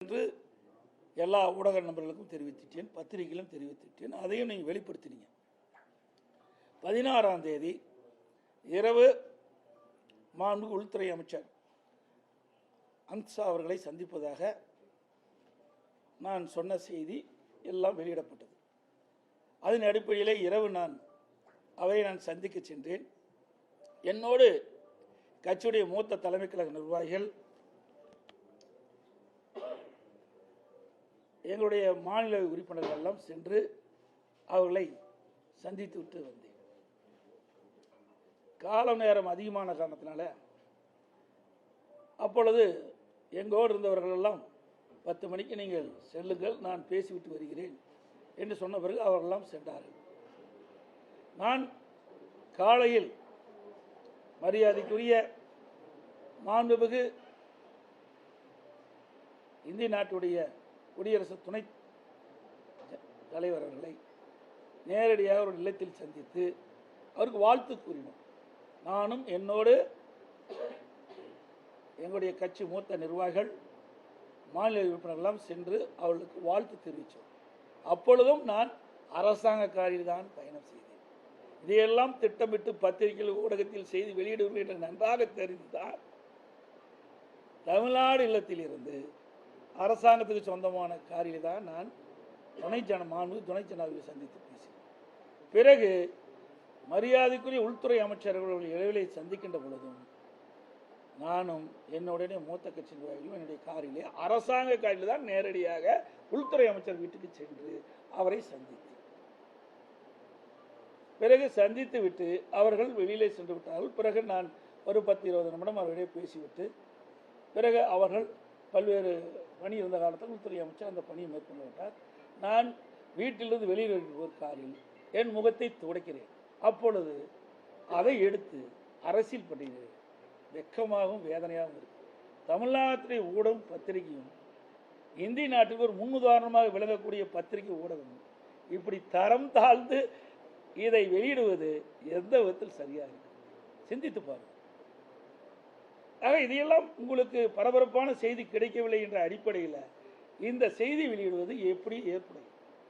என்று எல்லா ஊடக நண்பர்களுக்கும் தெரிவித்துட்டேன், பத்திரிகையிலும் தெரிவித்துட்டேன். அதையும் நீங்கள் வெளிப்படுத்தினீங்க. 16ஆம் தேதி இரவு மாண்புமிகு உள்துறை அமைச்சர் அன்சா அவர்களை சந்திப்பதாக நான் சொன்ன செய்தி எல்லாம் வெளியிடப்பட்டது. அதன் அடிப்படையிலே இரவு அவரை நான் சந்திக்க சென்றேன். என்னோடு கட்சியுடைய மூத்த தலைமை கழக நிர்வாகிகள், எங்களுடைய மாநில உறுப்பினர்கள் எல்லாம் சென்று அவர்களை சந்தித்து விட்டு வந்தேன். காலம் நேரம் அதிகமான காரணத்தினால அப்பொழுது எங்கோடு இருந்தவர்கள் எல்லாம் 10 மணிக்கு நீங்கள் செல்லுங்கள், நான் பேசிவிட்டு வருகிறேன் என்று சொன்ன பிறகு அவர்களெல்லாம் சென்றார்கள். நான் காலையில் மரியாதைக்குரிய மாண்புமிகு இந்திய நாட்டுடைய குடியரசு துணைத் தலைவர் அவர்களை நேரடியாக ஒரு இல்லத்தில் சந்தித்து அவருக்கு வாழ்த்து கூறினோம். நானும் என்னோடு எங்களுடைய கட்சி மூத்த நிர்வாகிகள், மாநில உறுப்பினர்களெல்லாம் சென்று அவர்களுக்கு வாழ்த்து தெரிவித்தோம். அப்பொழுதும் நான் அரசாங்க காரில் தான் பயணம் செய்தேன். இதையெல்லாம் திட்டமிட்டு பத்திரிகைகள், ஊடகத்தில் செய்தி வெளியிடுவோம் என்று நன்றாக தெரிந்துதான் தமிழ்நாடு இல்லத்தில் இருந்து அரசாங்கத்துக்கு சொந்தமான காரில் தான் நான் துணை ஜனாதிபதியை சந்தித்து பேசினேன். பிறகு மரியாதைக்குரிய உள்துறை அமைச்சர்கள் இடைவெளியை சந்திக்கின்ற பொழுதும் நானும் என்னுடைய மூத்த கட்சி நிர்வாகிகளும் என்னுடைய காரிலே, அரசாங்க காரில் தான் நேரடியாக உள்துறை அமைச்சர் வீட்டுக்கு சென்று அவரை சந்தித்தேன். பிறகு சந்தித்து விட்டு அவர்கள் வெளியிலே சென்று விட்டார்கள். பிறகு நான் ஒரு 10-20 நிமிடம் அவர்களிடையே பேசிவிட்டு பிறகு அவர்கள் பல்வேறு பணி இருந்த காலத்தில் உள்துறை அமைச்சர் அந்த பணியை மேற்கொண்டு விட்டார். நான் வீட்டிலிருந்து வெளியில் ஒரு காரில் என் முகத்தை துடைக்கிறேன். அப்பொழுது அதை எடுத்து அரசியல் பண்ணுகிறேன். வெக்கமாகவும் வேதனையாகவும் இருக்கு. தமிழ்நாட்டிலே ஊடகம் பத்திரிகையும் இந்திய நாட்டுக்கு ஒரு முன்னுதாரணமாக விளங்கக்கூடிய பத்திரிகை ஊடகம் இப்படி தரம் தாழ்ந்து இதை வெளியிடுவது எந்த விதத்தில் சரியாக இருக்கு? சிந்தித்து பாருங்கள். ஆக இதையெல்லாம் உங்களுக்கு பரபரப்பான செய்தி கிடைக்கவில்லை என்ற அடிப்படையில் இந்த செய்தி வெளியிடுவது எப்படி ஏற்படும்?